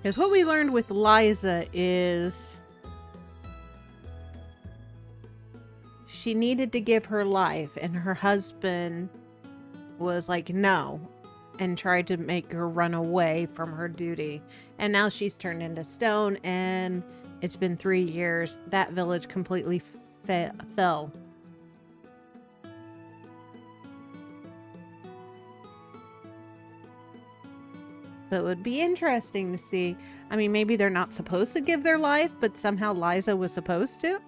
Because what we learned with Liza is she needed to give her life, and her husband was like, no, and tried to make her run away from her duty. And now she's turned into stone, and it's been 3 years. That village completely fell. So it would be interesting to see. I mean, maybe they're not supposed to give their life, but somehow Liza was supposed to.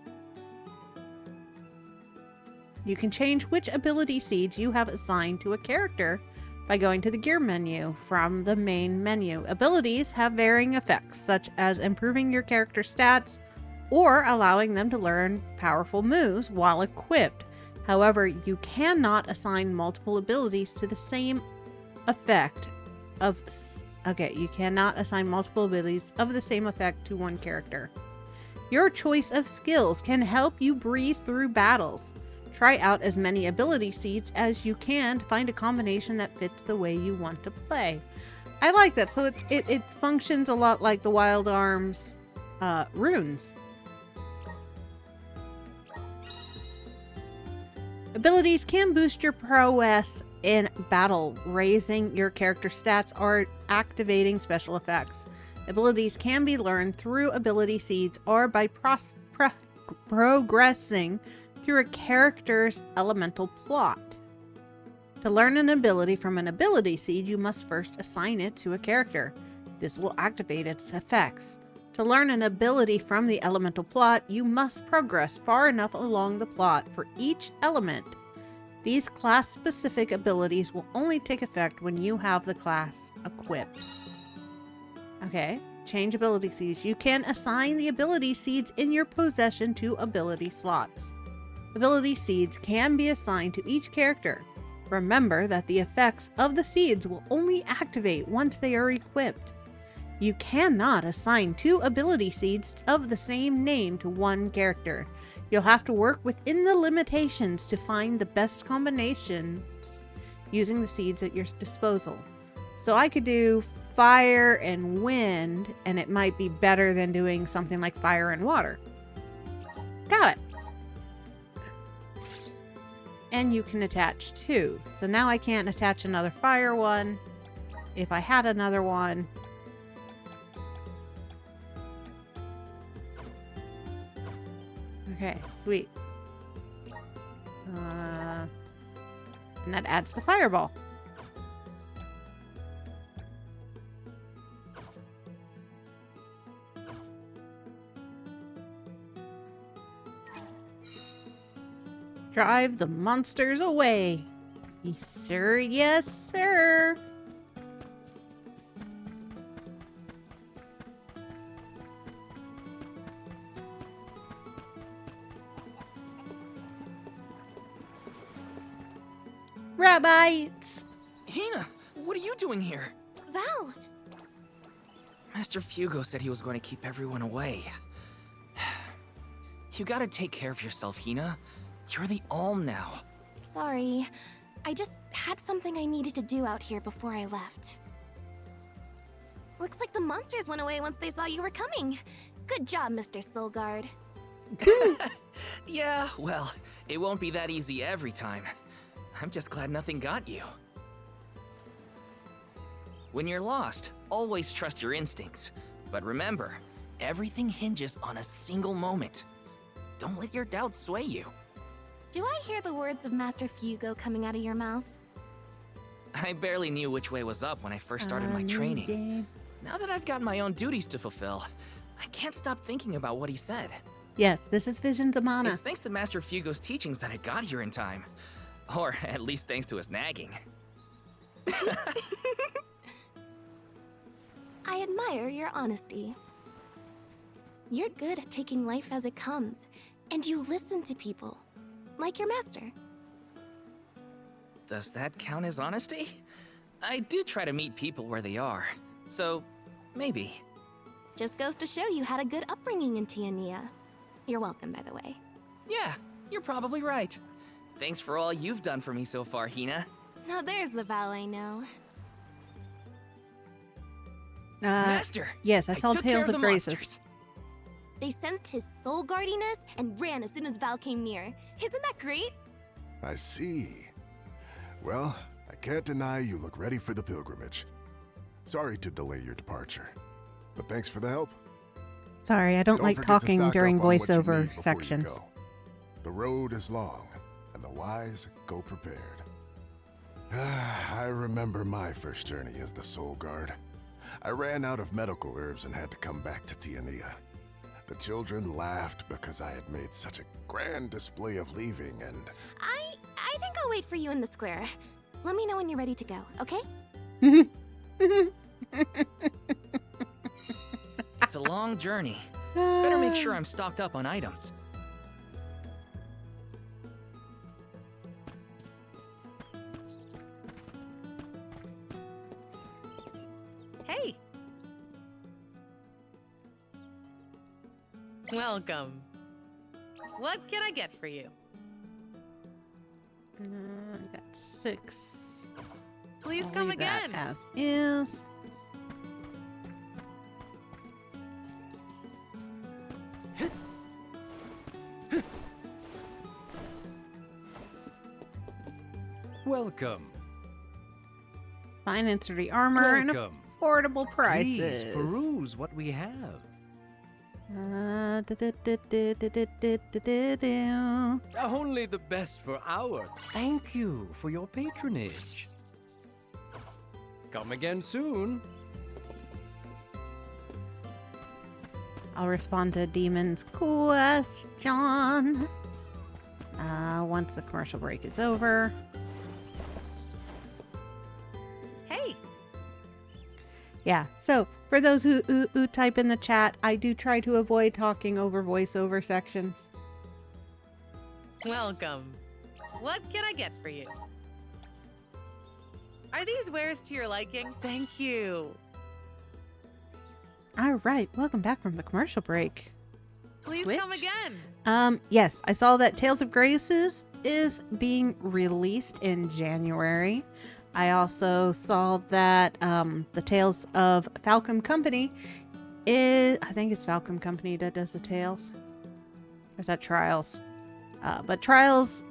You can change which ability seeds you have assigned to a character by going to the gear menu from the main menu. Abilities have varying effects, such as improving your character's stats or allowing them to learn powerful moves while equipped. However, you cannot assign multiple abilities to the same effect of... Okay, you cannot assign multiple abilities of the same effect to one character. Your choice of skills can help you breeze through battles. Try out as many ability seeds as you can to find a combination that fits the way you want to play. I like that. So it functions a lot like the Wild Arms runes. Abilities can boost your prowess in battle, raising your character's stats or activating special effects. Abilities can be learned through ability seeds or by progressing through a character's elemental plot. To learn an ability from an ability seed, you must first assign it to a character. This will activate its effects. To learn an ability from the elemental plot, you must progress far enough along the plot for each element. These class-specific abilities will only take effect when you have the class equipped. Okay, change ability seeds. You can assign the ability seeds in your possession to ability slots. Ability seeds can be assigned to each character. Remember that the effects of the seeds will only activate once they are equipped. You cannot assign 2 ability seeds of the same name to one character. You'll have to work within the limitations to find the best combinations using the seeds at your disposal. So I could do fire and wind, and it might be better than doing something like fire and water. Got it. And you can attach 2. So now I can't attach another fire one. If I had another one. Okay, sweet. And that adds the fireball. Drive the monsters away. Yes, sir. Yes, sir. Rabbits! Hina, what are you doing here? Val! Master Fugo said he was going to keep everyone away. You gotta take care of yourself, Hina. You're the Alm now. Sorry. I just had something I needed to do out here before I left. Looks like the monsters went away once they saw you were coming. Good job, Mr. Soulguard. Yeah, well, it won't be that easy every time. I'm just glad nothing got you. When you're lost, always trust your instincts. But remember, everything hinges on a single moment. Don't let your doubts sway you. Do I hear the words of Master Fugo coming out of your mouth? I barely knew which way was up when I first started my training. Now that I've got my own duties to fulfill, I can't stop thinking about what he said. Yes, this is Visions of Mana. It's thanks to Master Fugo's teachings that I got here in time. Or at least thanks to his nagging. I admire your honesty. You're good at taking life as it comes, and you listen to people, like your master. Does that count as honesty? I do try to meet people where they are, so maybe. Just goes to show you had a good upbringing in Tiania. You're welcome, by the way. Yeah, you're probably right. Thanks for all you've done for me so far, Hina. Now there's the Val I know. Master! Yes, I saw took Tales care of the Graces. monsters. They sensed his soul guardiness and ran as soon as Val came near. Isn't that great? I see. Well, I can't deny you look ready for the pilgrimage. Sorry to delay your departure, but thanks for the help. Sorry, I don't like forget to talking stock during up on what you need voiceover before you sections. go. The road is long, and the wise go prepared. I remember my first journey as the Soul Guard. I ran out of medical herbs and had to come back to Tiania. The children laughed because I had made such a grand display of leaving, and... I think I'll wait for you in the square. Let me know when you're ready to go, okay? It's a long journey. Better make sure I'm stocked up on items. Hey! Welcome. What can I get for you? I got 6. Please I'll come leave that again. as is. Welcome. Fine and sturdy armor and Welcome. affordable prices. Please peruse what we have. Only the best for our. Thank you for your patronage. Come again soon. I'll respond to Demon's question once the commercial break is over. Hey! Yeah, so for those who type in the chat, I do try to avoid talking over voiceover sections. Welcome. What can I get for you? Are these wares to your liking? Thank you. All right, welcome back from the commercial break. Please Which? come again. Yes, I saw that Tales of Graces is being released in January. I also saw that the Tales of Falcom Company is, I think it's Falcom Company that does the Tales. Or is that Trials? But Trails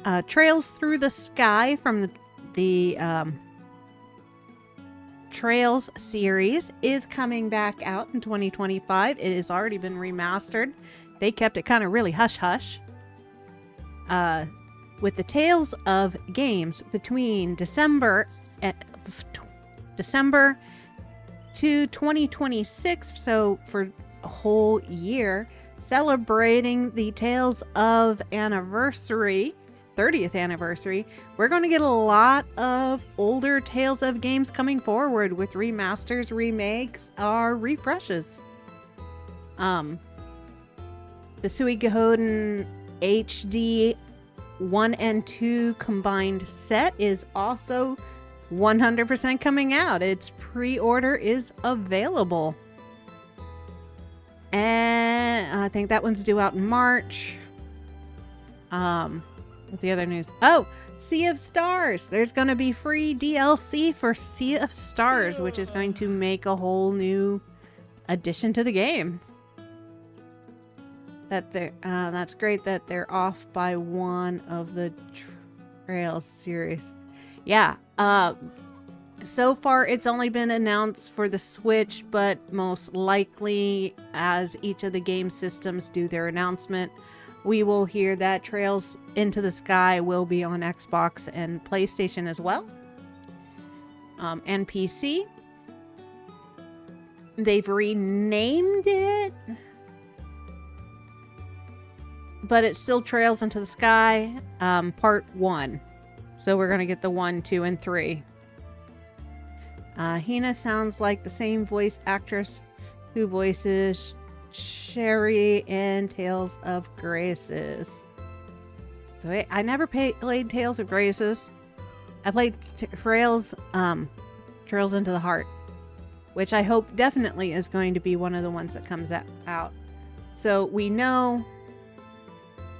Through the Sky from the Trails series is coming back out in 2025. It has already been remastered. They kept it kind of really hush-hush. With the Tales of games between December to 2026, so for a whole year, celebrating the Tales of Anniversary, 30th anniversary, we're going to get a lot of older Tales of games coming forward with remasters, remakes, or refreshes. The Suikoden HD 1 and 2 combined set is also 100% coming out. Its pre-order is available. And I think that one's due out in March. What's the other news? Oh, Sea of Stars. There's going to be free DLC for Sea of Stars, which is going to make a whole new addition to the game. That's great that they're off by one of the Trails series. Yeah. So far, it's only been announced for the Switch, but most likely, as each of the game systems do their announcement, we will hear that Trails Into the Sky will be on Xbox and PlayStation as well. And PC. They've renamed it, but it's still Trails Into the Sky, Part 1. So we're going to get the 1, 2, and 3. Hina sounds like the same voice actress who voices Sherry in Tales of Graces. So I never played Tales of Graces. I played Trails Into the Heart, which I hope definitely is going to be one of the ones that comes out. So we know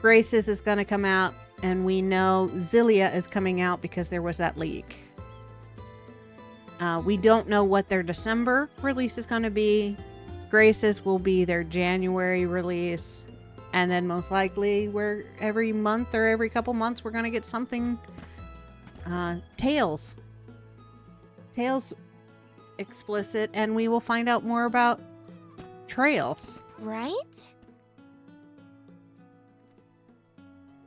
Graces is going to come out, and we know Zillia is coming out because there was that leak. We don't know what their December release is going to be. Grace's will be their January release. And then most likely we're every month or every couple months we're going to get something. Tales explicit, and we will find out more about Trails. Right?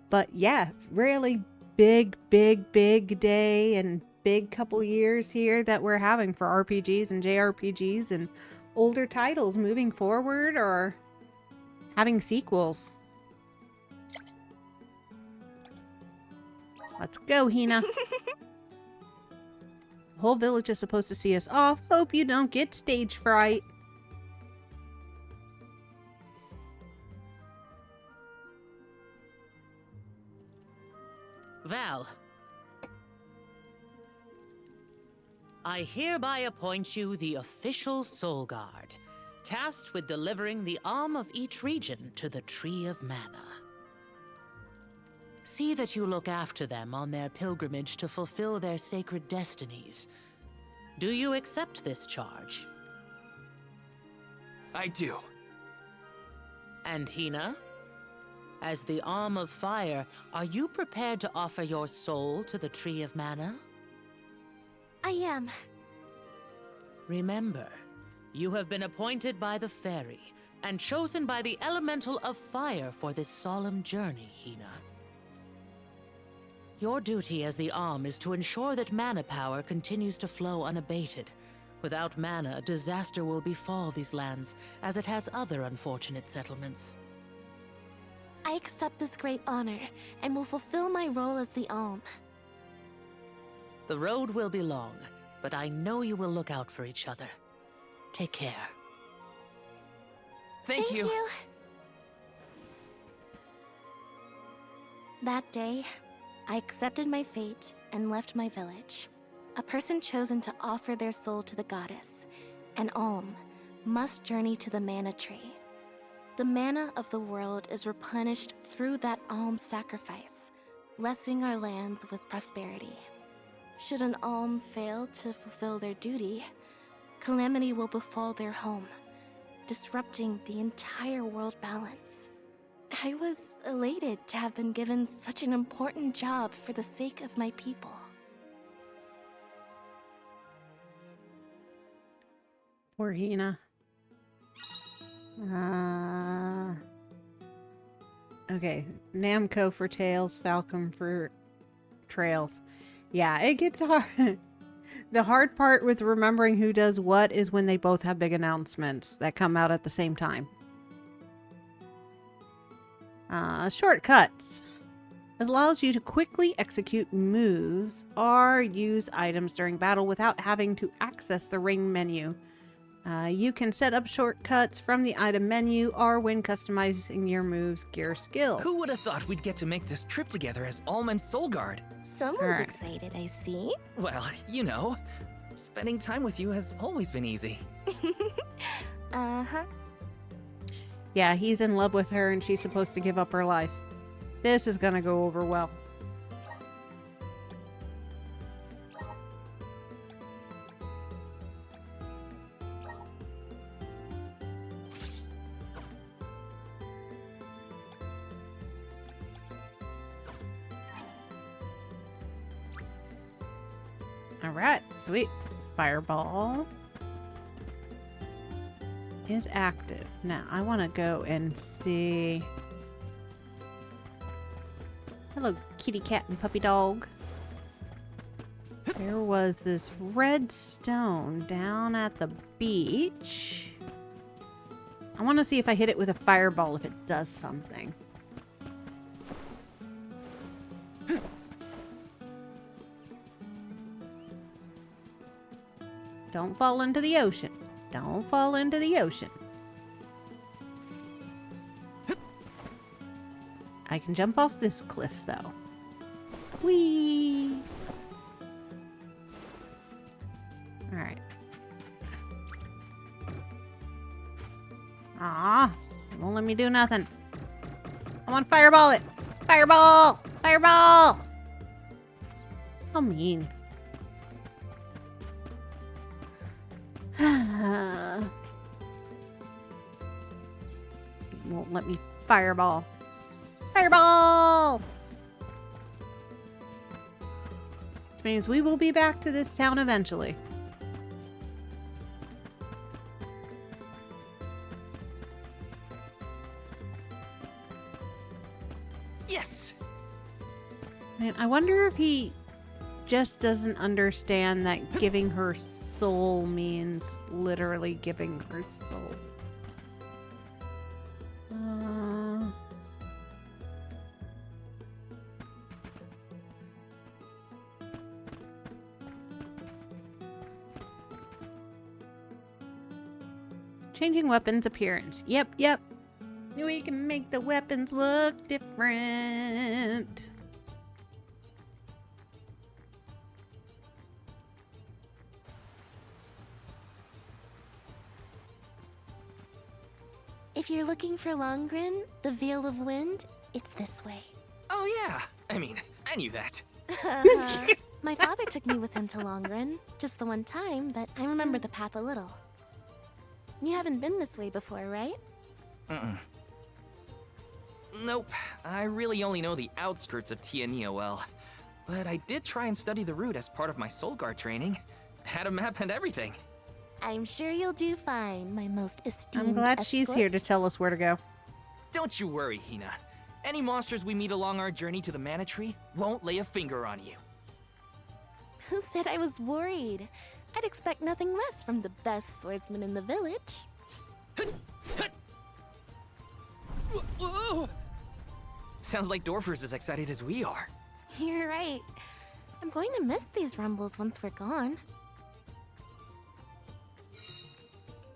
But yeah, really big day and big couple years here that we're having for RPGs and JRPGs and older titles moving forward or having sequels. Let's go, Hina. The whole village is supposed to see us off. Hope you don't get stage fright. Val, I hereby appoint you the official Soul Guard, tasked with delivering the arm of each region to the Tree of Mana. See that you look after them on their pilgrimage to fulfill their sacred destinies. Do you accept this charge? I do. And Hina? As the Arm of Fire, are you prepared to offer your soul to the Tree of Mana? I am. Remember, you have been appointed by the Fairy and chosen by the Elemental of Fire for this solemn journey, Hina. Your duty as the Arm is to ensure that mana power continues to flow unabated. Without mana, a disaster will befall these lands, as it has other unfortunate settlements. I accept this great honor and will fulfill my role as the Alm. The road will be long, but I know you will look out for each other. Take care. Thank you. That day, I accepted my fate and left my village. A person chosen to offer their soul to the goddess, an Alm, must journey to the mana tree. The mana of the world is replenished through that Alm sacrifice, blessing our lands with prosperity. Should an Alm fail to fulfill their duty, calamity will befall their home, disrupting the entire world balance. I was elated to have been given such an important job for the sake of my people. Poor Hina. Okay, Namco for Tails, Falcon for Trails. Yeah, it gets hard. The hard part with remembering who does what is when they both have big announcements that come out at the same time. Shortcuts. It allows you to quickly execute moves or use items during battle without having to access the ring menu. You can set up shortcuts from the item menu or when customizing your moves, gear, skills. Who would have thought we'd get to make this trip together as Alm and Soul Guard? Someone's Alright. excited, I see. Well, you know, spending time with you has always been easy. Uh-huh. Yeah, he's in love with her and she's supposed to give up her life. This is gonna go over well. Alright, sweet. Fireball is active. Now, I want to go and see... Hello, kitty cat and puppy dog. There was this red stone down at the beach. I want to see if I hit it with a fireball, if it does something. Don't fall into the ocean. Don't fall into the ocean. I can jump off this cliff, though. Whee! Alright. Ah, it won't let me do nothing. I want to fireball it. Fireball! Fireball! How mean. Won't let me fireball. Fireball! Which means we will be back to this town eventually. Yes! Man, I wonder if he just doesn't understand that giving her soul means literally giving her soul. Changing weapons appearance. Yep. We can make the weapons look different. If you're looking for Longren, the Veil of Wind, it's this way. Oh yeah, I mean, I knew that. My father took me with him to Longren, just the one time, but I remember the path a little. You haven't been this way before, right? Nope, I really only know the outskirts of Tiania well. But I did try and study the route as part of my Soul Guard training. Had a map and everything. I'm sure you'll do fine, my most esteemed I'm glad she's escort. here to tell us where to go. Don't you worry, Hina. Any monsters we meet along our journey to the Mana Tree won't lay a finger on you. Who said I was worried? I'd expect nothing less from the best swordsman in the village. Whoa. Sounds like Dorfer's as excited as we are. You're right. I'm going to miss these rumbles once we're gone.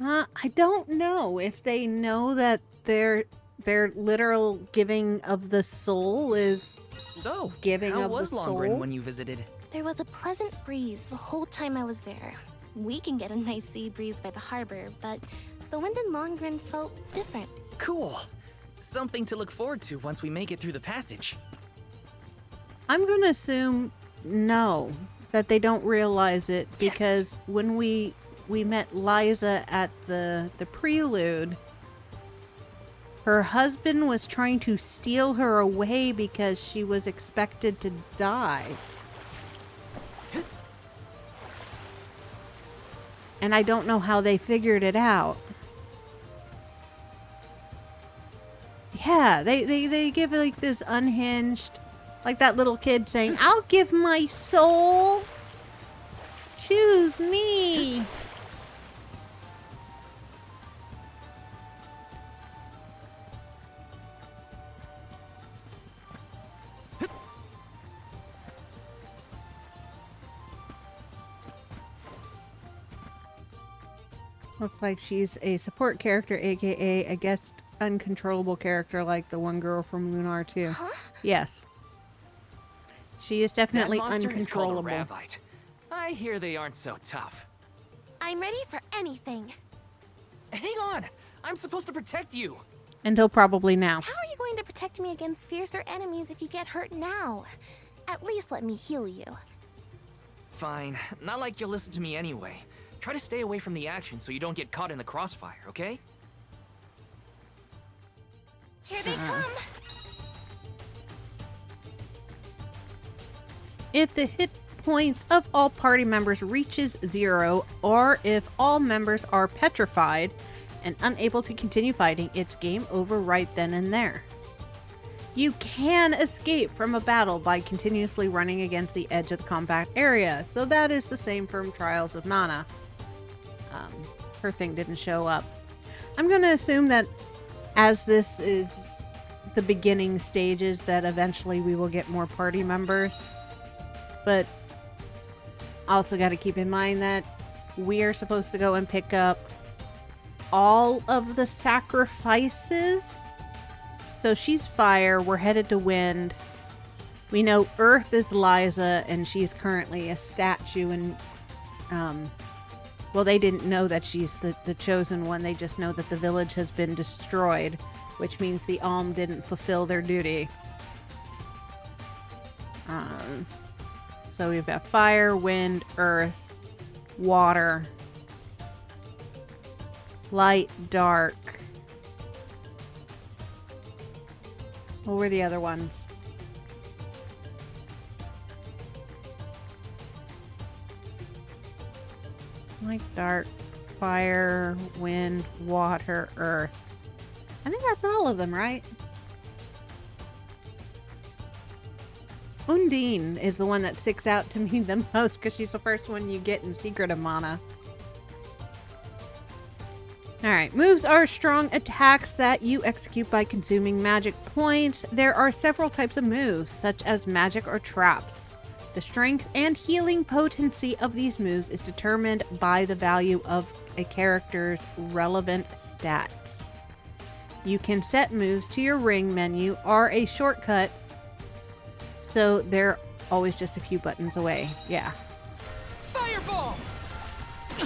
I don't know if they know that their literal giving of the soul is So, giving how of was the Longren soul. when you visited? There was a pleasant breeze the whole time I was there. We can get a nice sea breeze by the harbor, but the wind in Longren felt different. Cool. Something to look forward to once we make it through the passage. I'm gonna assume no, that they don't realize it because when we met Liza at the prelude, her husband was trying to steal her away because she was expected to die. And I don't know how they figured it out. Yeah, they give like this unhinged, like that little kid saying, "I'll give my soul. Choose me." Looks like she's a support character, aka a guest uncontrollable character like the one girl from Lunar 2. Huh? Yes. She is definitely that monster uncontrollable. is called a Rabbite. I hear they aren't so tough. I'm ready for anything. Hang on! I'm supposed to protect you! Until probably now. How are you going to protect me against fiercer enemies if you get hurt now? At least let me heal you. Fine. Not like you'll listen to me anyway. Try to stay away from the action so you don't get caught in the crossfire, okay? Here they come. If the hit points of all party members reaches 0, or if all members are petrified and unable to continue fighting, it's game over right then and there. You can escape from a battle by continuously running against the edge of the combat area, so that is the same from Trials of Mana. Her thing didn't show up. I'm going to assume that as this is the beginning stages, that eventually we will get more party members. But also got to keep in mind that we are supposed to go and pick up all of the sacrifices. So she's fire, we're headed to wind. We know earth is Liza, and she's currently a statue, and well, they didn't know that she's the chosen one. They just know that the village has been destroyed, which means the Alm didn't fulfill their duty. So we've got fire, wind, earth, water, light, dark. What were the other ones? Light, dark, fire, wind, water, earth. I think that's all of them, right? Undine is the one that sticks out to me the most because she's the first one you get in Secret of Mana. Alright, moves are strong attacks that you execute by consuming magic points. There are several types of moves, such as magic or traps. The strength and healing potency of these moves is determined by the value of a character's relevant stats. You can set moves to your ring menu or a shortcut, so they're always just a few buttons away. Yeah. Fireball!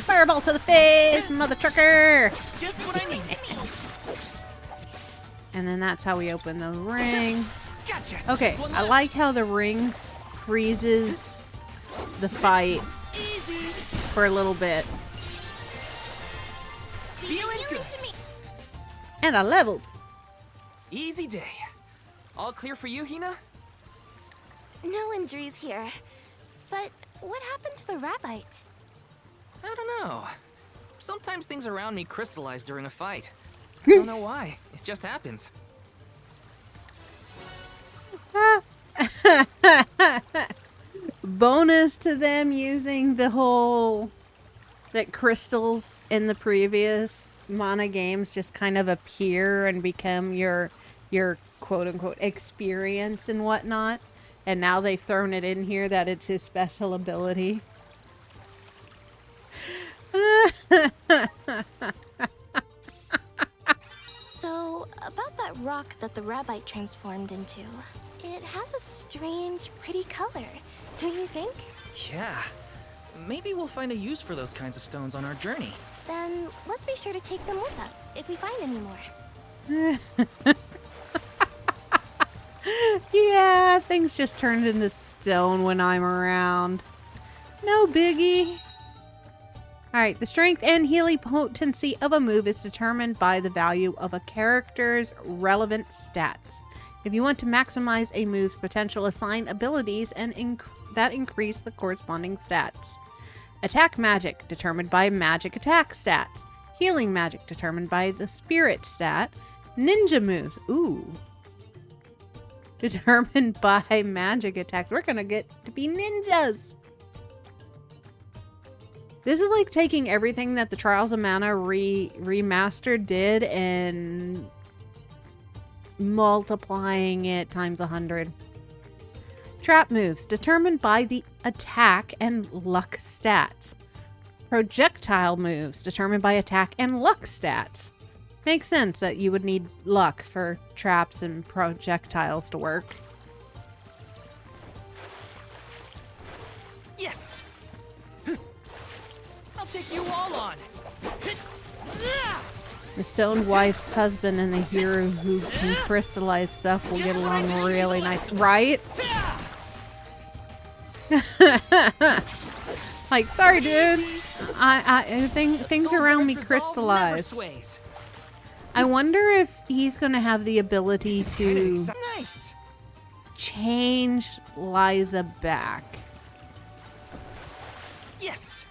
Fireball to the face, mother trucker! Just what I need. And then that's how we open the ring. Gotcha. Okay, Just one I left. like how the rings freezes the fight Easy. for a little bit. Feeling good. And I leveled. Easy day. All clear for you, Hina? No injuries here. But what happened to the rabbite? I don't know. Sometimes things around me crystallize during a fight. I don't know why. It just happens. Bonus to them using the whole that crystals in the previous Mana games just kind of appear and become your quote-unquote experience and whatnot. And now they've thrown it in here that it's his special ability. So, about that rock that the rabbite transformed into. It has a strange, pretty color, don't you think? Yeah. Maybe we'll find a use for those kinds of stones on our journey. Then let's be sure to take them with us if we find any more. Yeah, things just turned into stone when I'm around. No biggie. Alright, the strength and healing potency of a move is determined by the value of a character's relevant stats. If you want to maximize a move's potential, assign abilities and that increase the corresponding stats. Attack magic, determined by magic attack stats. Healing magic, determined by the spirit stat. Ninja moves, ooh. Determined by magic attacks. We're gonna get to be ninjas! This is like taking everything that the Trials of Mana remastered did and multiplying it times 100. Trap moves, determined by the attack and luck stats. Projectile moves, determined by attack and luck stats. Makes sense that you would need luck for traps and projectiles to work. Yes! I'll take you all on! The stoned wife's husband and the hero who can crystallize stuff will get along really nice, right? Like, sorry, dude. Things around me crystallize. I wonder if he's gonna have the ability to Nice. change Liza back. Yes.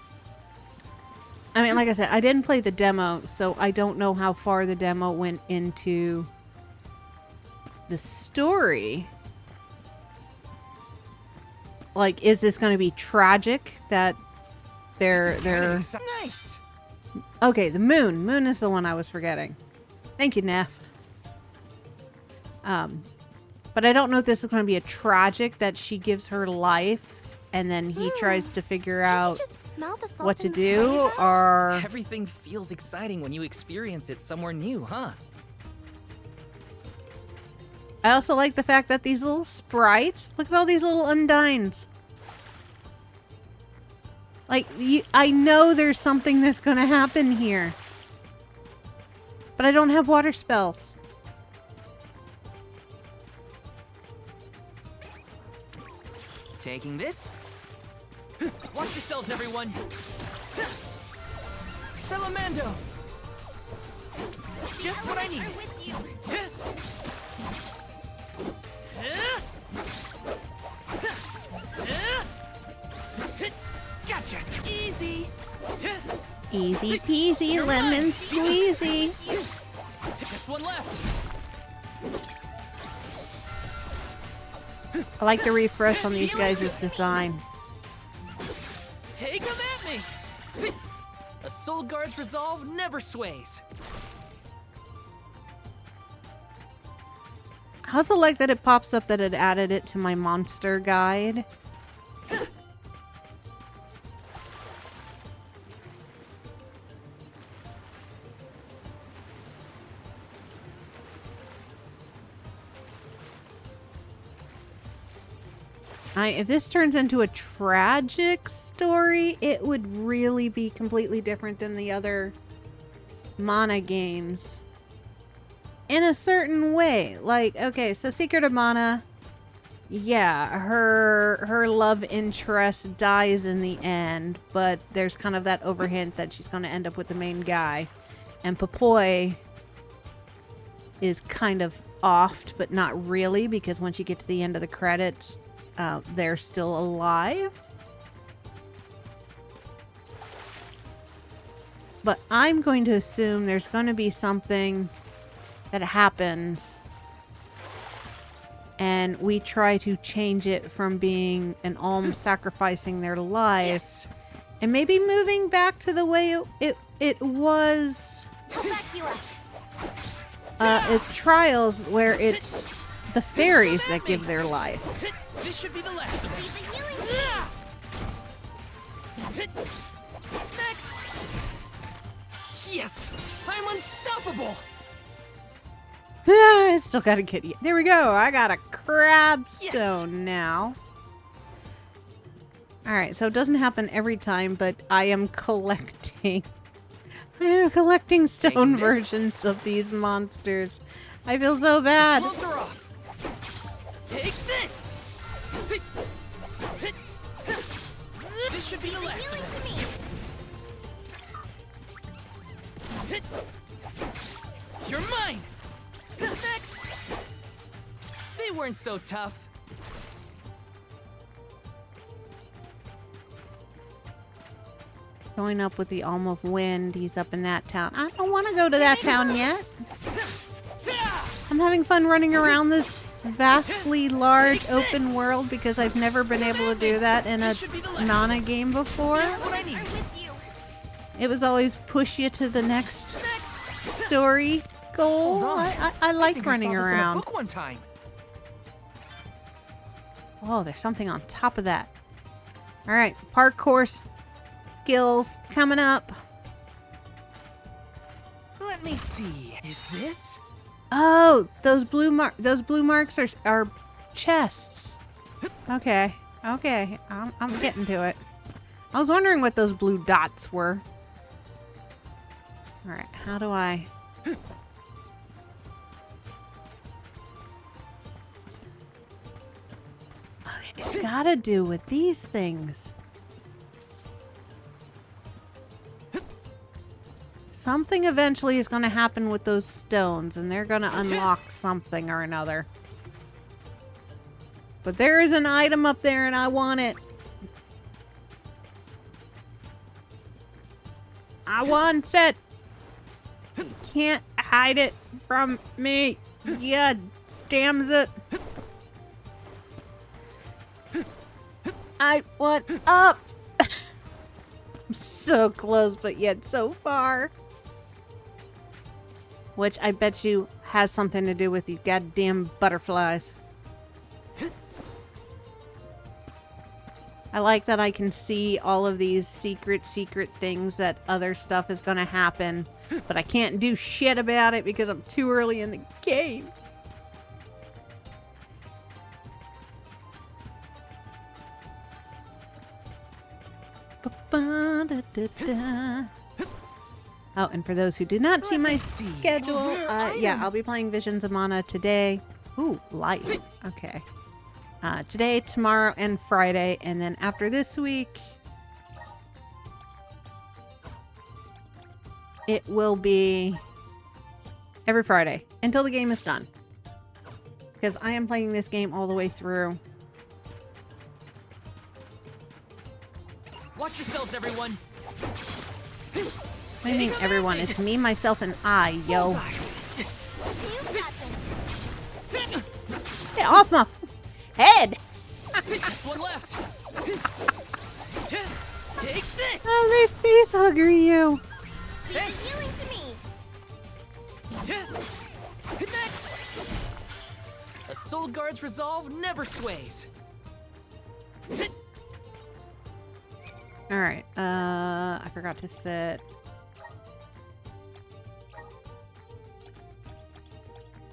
I mean, like I said, I didn't play the demo, so I don't know how far the demo went into the story. Like, is this going to be tragic that they're Nice. okay? The moon. Moon is the one I was forgetting. Thank you, Neff. But I don't know if this is going to be a tragic that she gives her life, and then he tries to figure out what to do, or Everything feels exciting when you experience it somewhere new, huh? I also like the fact that these little sprites, look at all these little undines. Like, I know there's something that's going to happen here. But I don't have water spells. Taking this. Watch yourselves, everyone. Salamando. Just what I need. Gotcha. Easy. Easy peasy, lemon squeezy. Just one left. I like the refresh on these guys' design. Take 'em at me. A soul guard's resolve never sways. I also like that it pops up that it added it to my monster guide. If this turns into a tragic story, it would really be completely different than the other Mana games. In a certain way. Like, okay, so Secret of Mana, yeah, her love interest dies in the end, but there's kind of that overhint that she's going to end up with the main guy. And Papoy is kind of offed, but not really, because once you get to the end of the credits, they're still alive. But I'm going to assume there's going to be something that happens and we try to change it from being an alm sacrificing their lives and maybe moving back to the way it was Trials, where it's the fairies that give their life. This should be the last of it. What's next? Yes! I'm unstoppable! I still gotta get you. There we go. I got a crab stone now. Alright, so it doesn't happen every time, but I am collecting. I am collecting stone versions of these monsters. I feel so bad. Gloves are off. Take this! This should be the last of it. You're mine! Next! They weren't so tough. Going up with the Alm of Wind. He's up in that town. I don't want to go to that town yet. I'm having fun running around this vastly large open world because I've never been able to do that in a Nana game before. It was always push you to the next story goal. I like running around. Book one time. Oh, there's something on top of that. All right, parkour skills coming up. Let me see. Is this? Oh, those blue marks are chests. Okay, okay, I'm getting to it. I was wondering what those blue dots were. All right, how do I? Okay, it's got to do with these things. Something eventually is going to happen with those stones, and they're going to unlock something or another. But there is an item up there, and I want it. I want it. You can't hide it from me. Yeah, damn it. I want up. I'm so close, but yet so far. Which I bet you has something to do with you goddamn butterflies. I like that I can see all of these secret things that other stuff is going to happen. But I can't do shit about it because I'm too early in the game. Oh, and for those who did not see my schedule, yeah, I'll be playing Visions of Mana today. Ooh, light. Okay. Today, tomorrow, and Friday. And then after this week, it will be Every Friday. Until the game is done. Because I am playing this game all the way through. Watch yourselves, everyone. What do you mean, everyone? It's me, myself, and I, yo. Get off my head! Just one left. Take this. Oh, they face hugger you. Thanks. Doing to me. Next. A soul guard's resolve never sways. Alright, I forgot to set...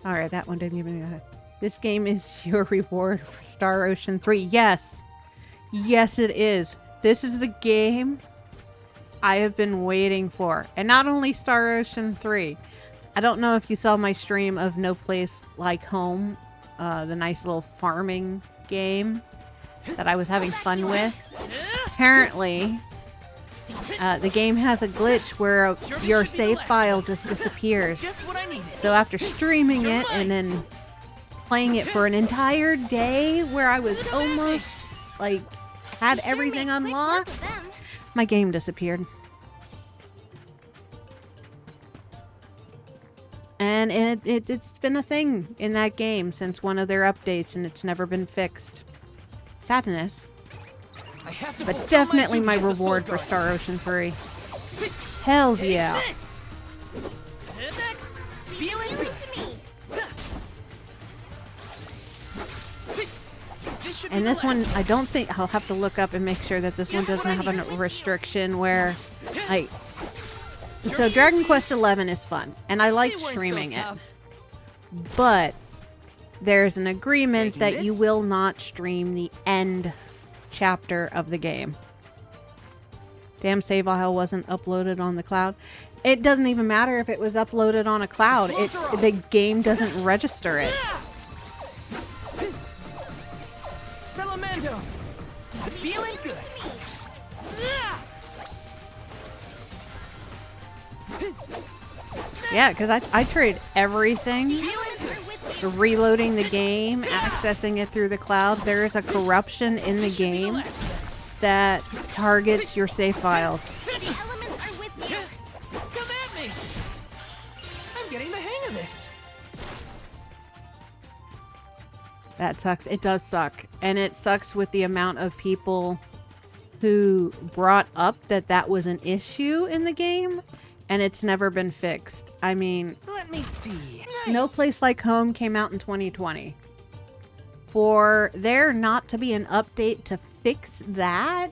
Alright, that one didn't give me that. This game is your reward for Star Ocean 3. Yes! Yes, it is. This is the game I have been waiting for. And not only Star Ocean 3. I don't know if you saw my stream of No Place Like Home. The nice little farming game that I was having fun with. Apparently, the game has a glitch where your save file just disappears. Just what I needed. So after streaming it and then playing it for an entire day where I was almost like had everything unlocked, my game disappeared. And it's been a thing in that game since one of their updates, and it's never been fixed. Sadness. I have to But fulfill definitely my duty as the soul reward for guard. Star Ocean 3. Hells Take yeah. this. Next. Feeling Doing good. to me. This should be And the this one, last. I don't think, I'll have to look up and make sure that this one doesn't have a restriction where, like, so Dragon Quest XI is fun, and I like They weren't so streaming it, tough. but there's an agreement Taking that you this? will not stream the end chapter of the game. Damn, save file wasn't uploaded on the cloud. It doesn't even matter if it was uploaded on a cloud. The game doesn't register it. Salamando. Feeling good. Yeah, because I tried everything. Feeling good. Reloading the game, accessing it through the cloud. There is a corruption in the This should be the game last. that targets your save files. The elements are with you. Come at me. I'm getting the hang of this. That sucks. It does suck. And it sucks with the amount of people who brought up that that was an issue in the game, and it's never been fixed. I mean, Let me see. No Place Like Home came out in 2020. For there not to be an update to fix that,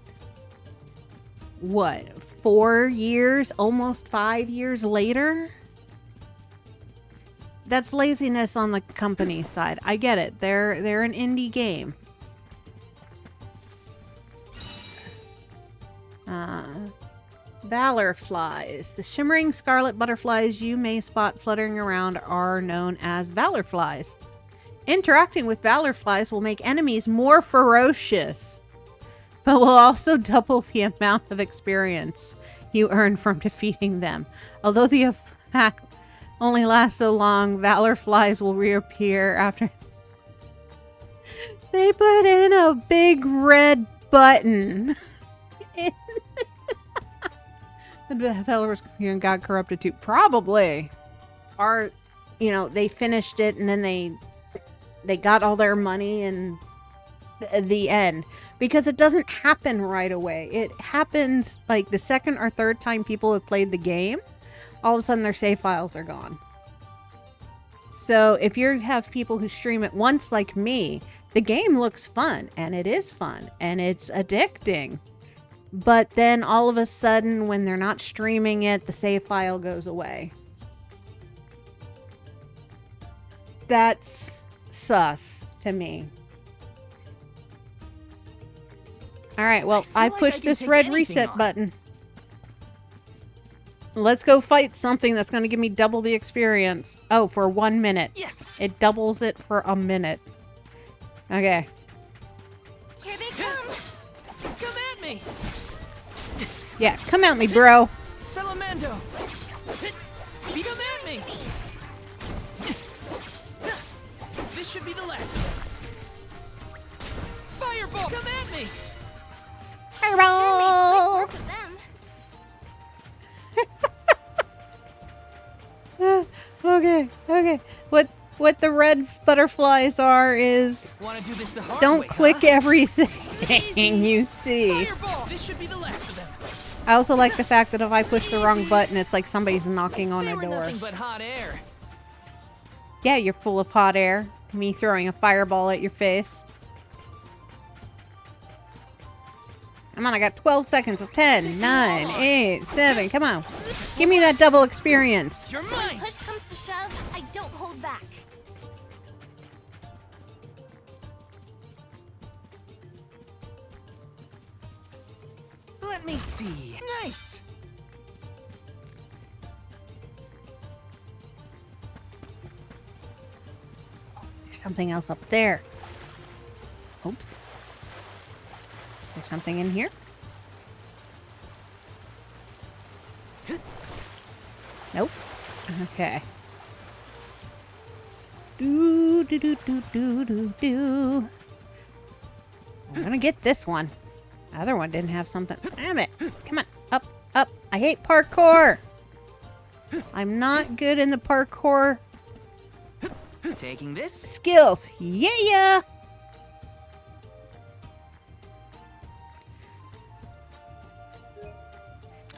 what, 4 years, almost 5 years later? That's laziness on the company's side. I get it. They're an indie game. Valor flies. The shimmering scarlet butterflies you may spot fluttering around are known as valor flies. Interacting with valor flies will make enemies more ferocious, but will also double the amount of experience you earn from defeating them. Although the effect only lasts so long, valor flies will reappear after they put in a big red button. The developers got corrupted too. Probably. Or, they finished it and then they got all their money and the end. Because it doesn't happen right away. It happens like the second or third time people have played the game, all of a sudden their save files are gone. So if you have people who stream it once like me, the game looks fun, and it is fun, and it's addicting. But then all of a sudden, when they're not streaming it, the save file goes away. That's sus to me. Alright, well, I like I pushed can this take red anything reset on. button. Let's go fight something that's going to give me double the experience. Oh, for 1 minute. Yes. It doubles it for a minute. Okay. Here they come. Come at me. Yeah, come at me, bro. Salamando. Come at me. me! Fireball! Work with them. Okay. What the red butterflies are is Wanna do this the hard don't way, click huh? everything you see. Fireball! This should be the last of them. I also like the fact that if I push the wrong button, it's like somebody's knocking on They a were door. nothing but hot air. Yeah, you're full of hot air. Me throwing a fireball at your face. Come on, I got 12 seconds of 10, 9, 8, 7. Come on. Give me that double experience. You're When mine! push comes to shove, I don't hold back. Let me see. Nice! There's something else up there. Oops. There's something in here. Nope. Okay. Do do do do do do do. I'm gonna get this one. The other one didn't have something. Damn it! Come on, up, up. I hate parkour. I'm not good in the parkour Taking this? skills. Yeah.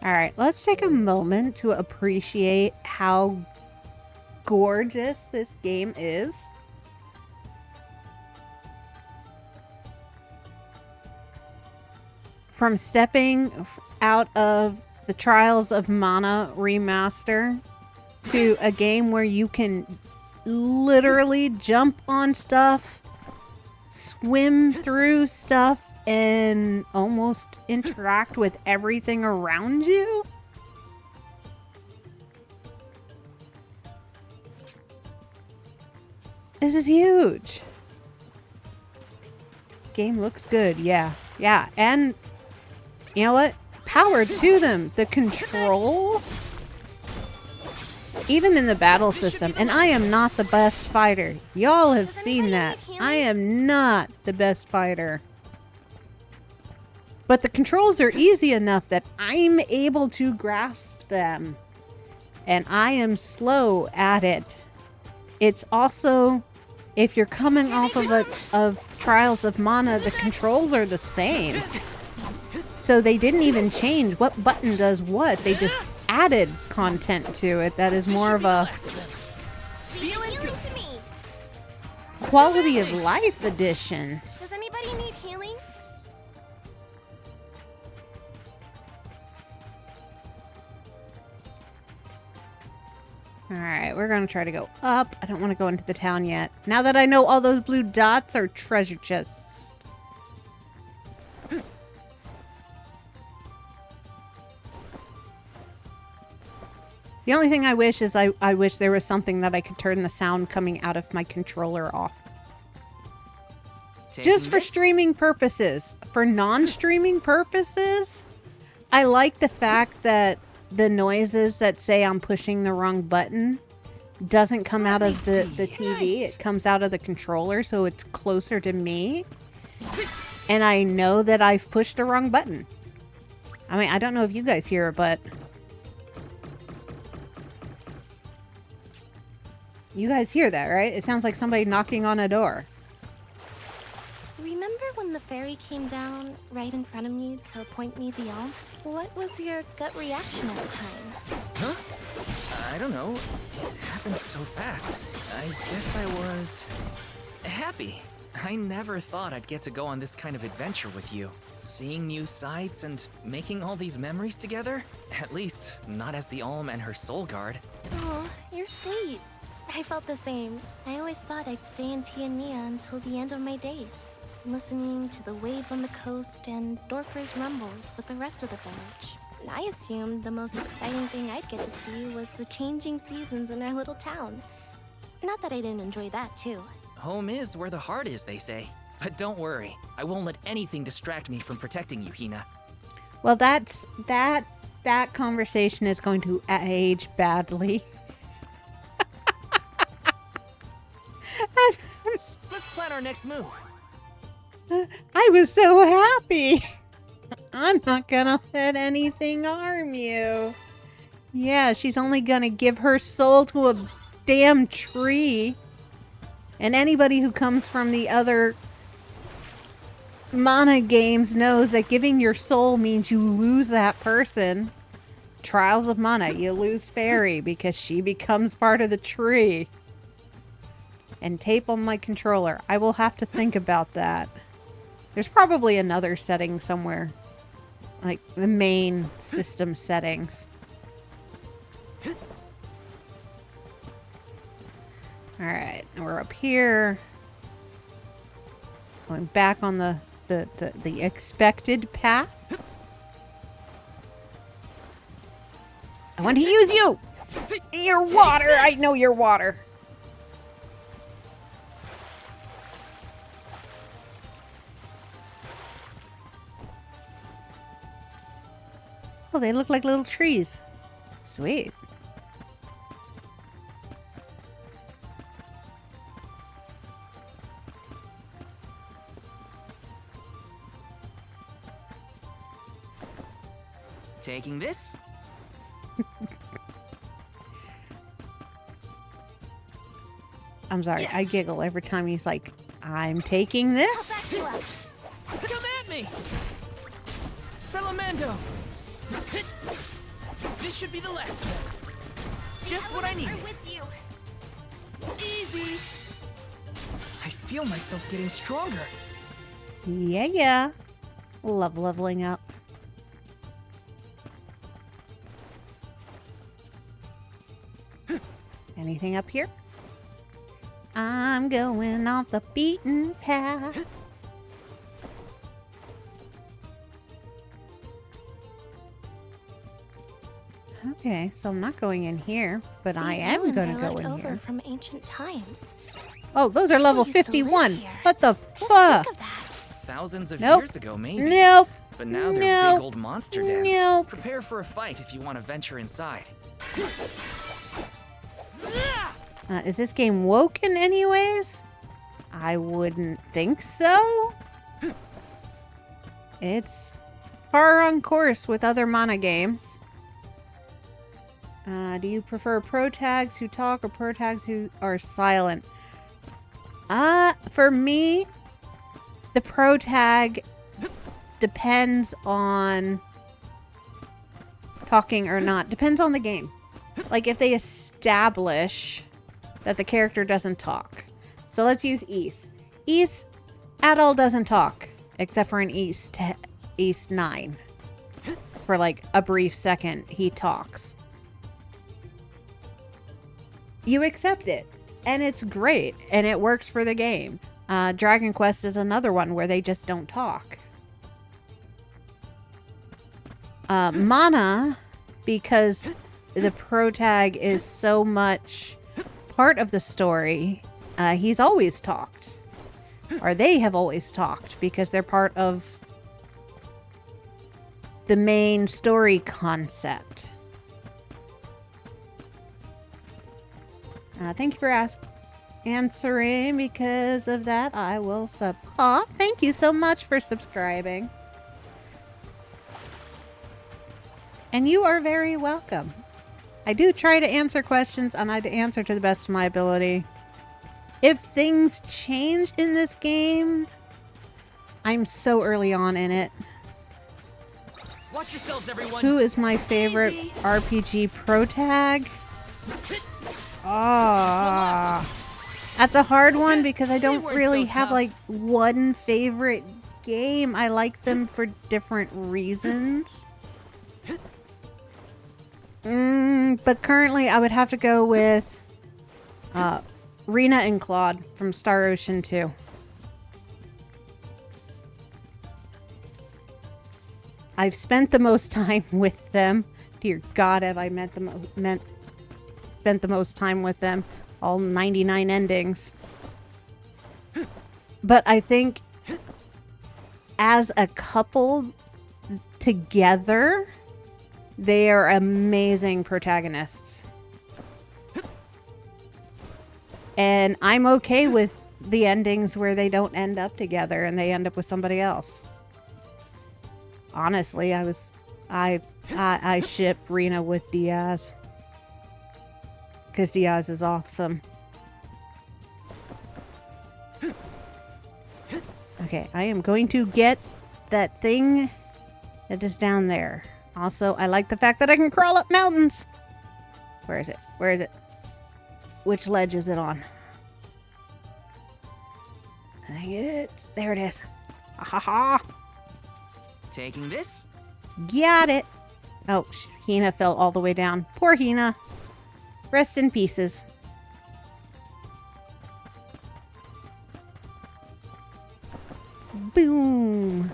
All right, let's take a moment to appreciate how gorgeous this game is. From stepping out of the Trials of Mana remaster to a game where you can literally jump on stuff, swim through stuff, and almost interact with everything around you. This is huge. Game looks good, yeah. And you know what? Power to them. The controls, even in the battle system, and I am not the best fighter. Y'all have seen that. I am not the best fighter. But the controls are easy enough that I'm able to grasp them. And I am slow at it. It's also, if you're coming off of Trials of Mana, the controls are the same. So they didn't even change what button does what. They just added content to it that is more of a Healing to me. quality of life additions. Does anybody need healing? Alright, we're going to try to go up. I don't want to go into the town yet. Now that I know all those blue dots are treasure chests. The only thing I wish is I wish there was something that I could turn the sound coming out of my controller off. Just for streaming purposes. For non-streaming purposes, I like the fact that the noises that say I'm pushing the wrong button doesn't come out of the TV. It comes out of the controller, so it's closer to me. And I know that I've pushed the wrong button. I mean, I don't know if you guys hear it, but you guys hear that, right? It sounds like somebody knocking on a door. Remember when the fairy came down right in front of me to appoint me the alm? What was your gut reaction at the time? Huh? I don't know. It happened so fast. I guess I was happy. I never thought I'd get to go on this kind of adventure with you. Seeing new sights and making all these memories together? At least, not as the Alm and her soul guard. Oh, you're sweet. I felt the same. I always thought I'd stay in Tiania until the end of my days, listening to the waves on the coast and Dorfer's rumbles with the rest of the village. And I assumed the most exciting thing I'd get to see was the changing seasons in our little town. Not that I didn't enjoy that too. Home is where the heart is, they say. But don't worry, I won't let anything distract me from protecting you, Hina. Well, that conversation is going to age badly. Let's plan our next move. I was so happy. I'm not gonna let anything harm you. Yeah, she's only gonna give her soul to a damn tree. And anybody who comes from the other Mana games knows that giving your soul means you lose that person. Trials of Mana, you lose Fairy because she becomes part of the tree. And tape on my controller. I will have to think about that. There's probably another setting somewhere. Like the main system settings. Alright, and we're up here. Going back on the expected path. I want to use you! You're water! I know you're water. Oh, they look like little trees. Sweet. Taking this? I'm sorry, Yes. I giggle every time he's like, I'm taking this? Come at me! Salamando! This should be the last of them. Just what I needed. Easy! I feel myself getting stronger. Yeah. Love leveling up. Anything up here? I'm going off the beaten path. Okay, so I'm not going in here, but I am ruins going are to go left in over here. from ancient times. Oh, those are level People used to live 51. here. What the Just fuck? think of that. Thousands of Nope. years ago, maybe. Nope. But now they're Nope. big old monster dens. Nope. Prepare for a fight if you want to venture inside. Is this game woken anyways? I wouldn't think so. It's far on course with other Mana games. Do you prefer pro tags who talk or pro tags who are silent? For me, the pro tag depends on talking or not. Depends on the game. Like if they establish that the character doesn't talk. So let's use Ys. Ys at all doesn't talk, except for in Ys 9. For like a brief second, he talks. You accept it, and it's great, and it works for the game. Dragon Quest is another one where they just don't talk. Mana, because the pro tag is so much part of the story, he's always talked. Or they have always talked because they're part of the main story concept. Thank you for answering. Because of that, I will sub. Aw, thank you so much for subscribing. And you are very welcome. I do try to answer questions, and I answer to the best of my ability. If things change in this game, I'm so early on in it. Watch yourselves, everyone. Who is my favorite Easy. RPG pro tag? That's a hard one because I don't weren't really so have tough. like one favorite game. I like them for different reasons. But currently I would have to go with Rena and Claude from Star Ocean 2. I've spent the most time with them. Dear God, have I spent the most time with them. All 99 endings. But I think as a couple together, they are amazing protagonists. And I'm okay with the endings where they don't end up together and they end up with somebody else. Honestly, I ship Rena with Diaz. Because Diaz is awesome. Okay, I am going to get that thing that is down there. Also, I like the fact that I can crawl up mountains. Where is it? Where is it? Which ledge is it on? Dang it. There it is. Ha ha ha. Taking this? Got it. Oh, Hina fell all the way down. Poor Hina. Rest in pieces. Boom.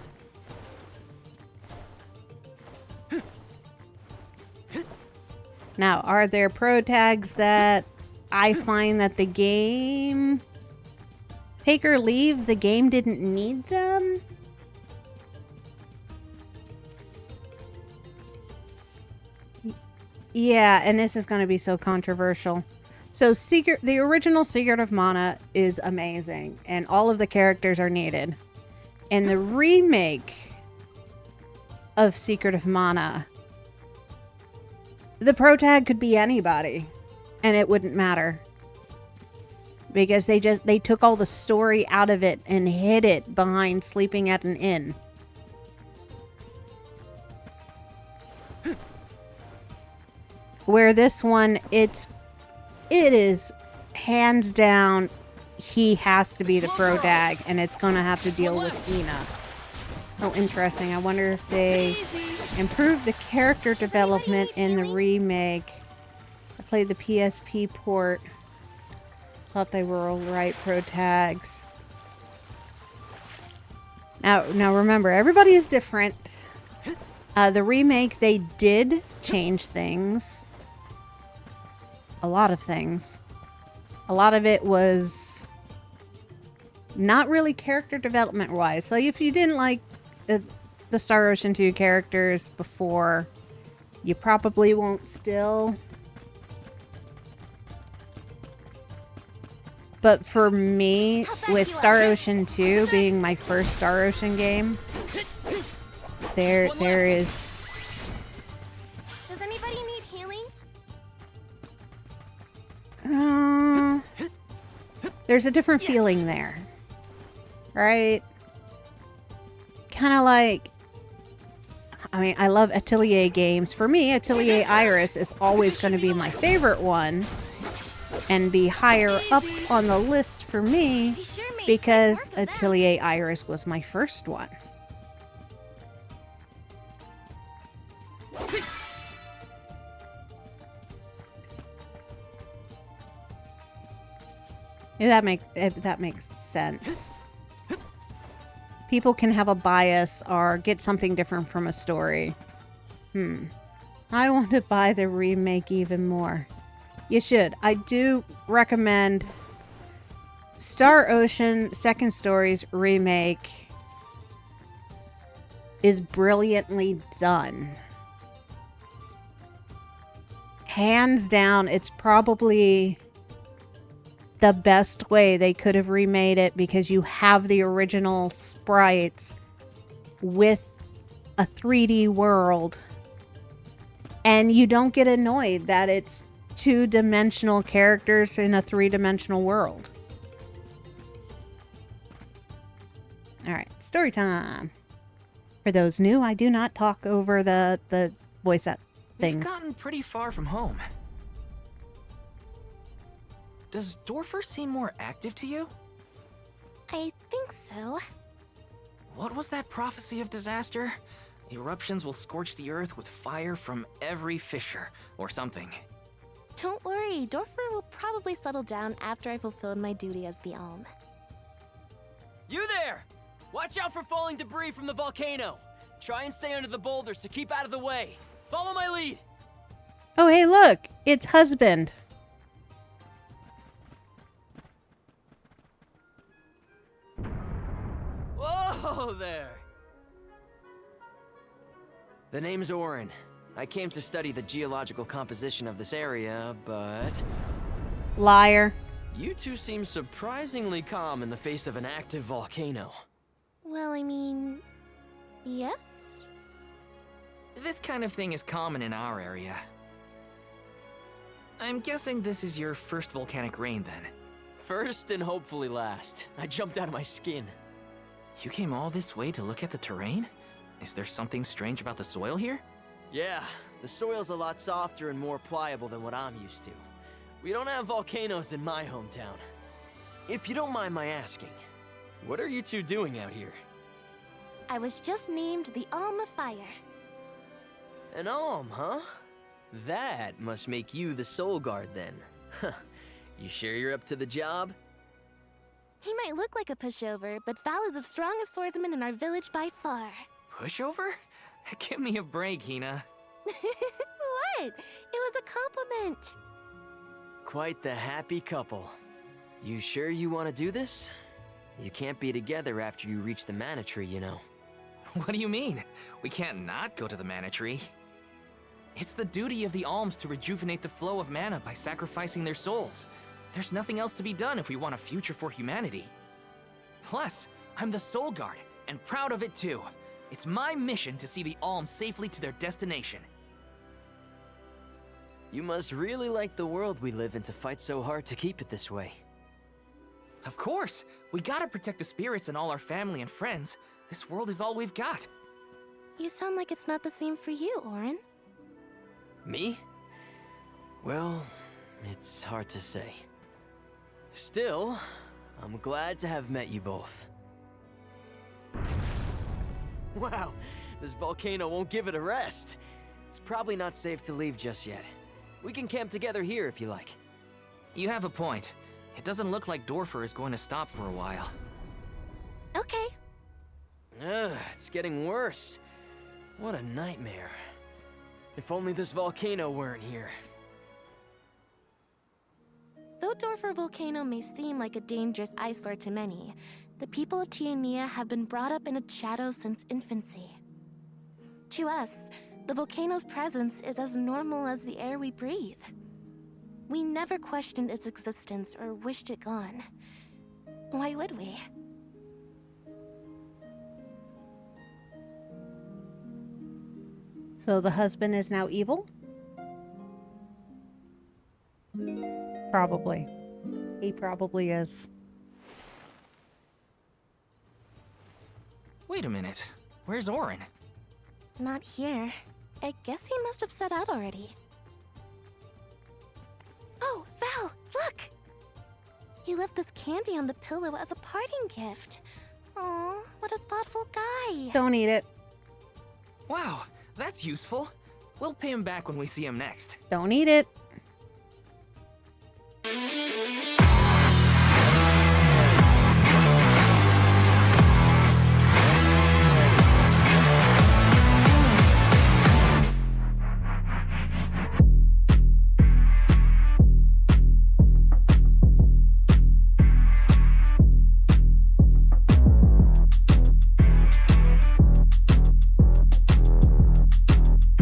Now, are there pro tags that I find that the game... Take or leave, the game didn't need them? Yeah, and this is going to be so controversial. So, the original Secret of Mana is amazing, and all of the characters are needed. And the remake of Secret of Mana, the pro tag could be anybody, and it wouldn't matter. Because they took all the story out of it and hid it behind sleeping at an inn. Where this one, it is hands down, he has to be the pro tag, and it's gonna have to deal with Ina. Oh, interesting. I wonder if they improved the character development in the remake. I played the PSP port. Thought they were alright pro tags. Now remember, everybody is different. The remake, they did change things. A lot of things. A lot of it was not really character development wise. So if you didn't like the Star Ocean 2 characters before, you probably won't still. But for me, with Star Ocean 2 being my first Star Ocean game, there is... Does anybody need healing? There's a different feeling there. Right? Kind of like... I mean, I love Atelier games. For me, Atelier Iris is always going to be my favorite one. And be higher up on the list for me because Atelier Iris was my first one. That makes sense. People can have a bias or get something different from a story. I want to buy the remake even more. You should. I do recommend Star Ocean Second Stories remake is brilliantly done. Hands down, it's probably the best way they could have remade it because you have the original sprites with a 3D world and you don't get annoyed that it's two-dimensional characters in a three-dimensional world. Alright, story time. For those new, I do not talk over the voice things. We've gotten pretty far from home. Does Dorfer seem more active to you? I think so. What was that prophecy of disaster? Eruptions will scorch the earth with fire from every fissure, or something. Don't worry, Dorfer will probably settle down after I fulfilled my duty as the Alm. You there! Watch out for falling debris from the volcano. Try and stay under the boulders to keep out of the way. Follow my lead. Oh, hey, look! It's husband. Whoa there! The name's Orin. I came to study the geological composition of this area, but... Liar. You two seem surprisingly calm in the face of an active volcano. Well, I mean, yes? This kind of thing is common in our area. I'm guessing this is your first volcanic rain, then. First and hopefully last. I jumped out of my skin. You came all this way to look at the terrain? Is there something strange about the soil here? Yeah, the soil's a lot softer and more pliable than what I'm used to. We don't have volcanoes in my hometown. If you don't mind my asking, what are you two doing out here? I was just named the Alm of Fire. An alm, huh? That must make you the soul guard then. Huh. You sure you're up to the job? He might look like a pushover, but Val is the strongest swordsman in our village by far. Pushover? Give me a break, Hina. What? It was a compliment. Quite the happy couple. You sure you want to do this? You can't be together after you reach the mana tree, you know. What do you mean? We can't not go to the mana tree. It's the duty of the alms to rejuvenate the flow of mana by sacrificing their souls. There's nothing else to be done if we want a future for humanity. Plus, I'm the Soul Guard, and proud of it too. It's my mission to see the alms safely to their destination. You must really like the world we live in to fight so hard to keep it this way. Of course! We gotta protect the spirits and all our family and friends. This world is all we've got. You sound like it's not the same for you, Orin. Me? Well, it's hard to say. Still, I'm glad to have met you both. Wow, this volcano won't give it a rest. It's probably not safe to leave just yet. We can camp together here if you like. You have a point. It doesn't look like Dorfer is going to stop for a while. Okay. Ugh, it's getting worse. What a nightmare. If only this volcano weren't here. Though Dorfer Volcano may seem like a dangerous eyesore to many, the people of Tiania have been brought up in its shadow since infancy. To us, the volcano's presence is as normal as the air we breathe. We never questioned its existence or wished it gone. Why would we? So the husband is now evil? Probably. He probably is. Wait a minute. Where's Orin? Not here. I guess he must have set out already. Oh, Val, look! He left this candy on the pillow as a parting gift. Aw, what a thoughtful guy. Don't eat it. Wow, that's useful. We'll pay him back when we see him next. Don't eat it.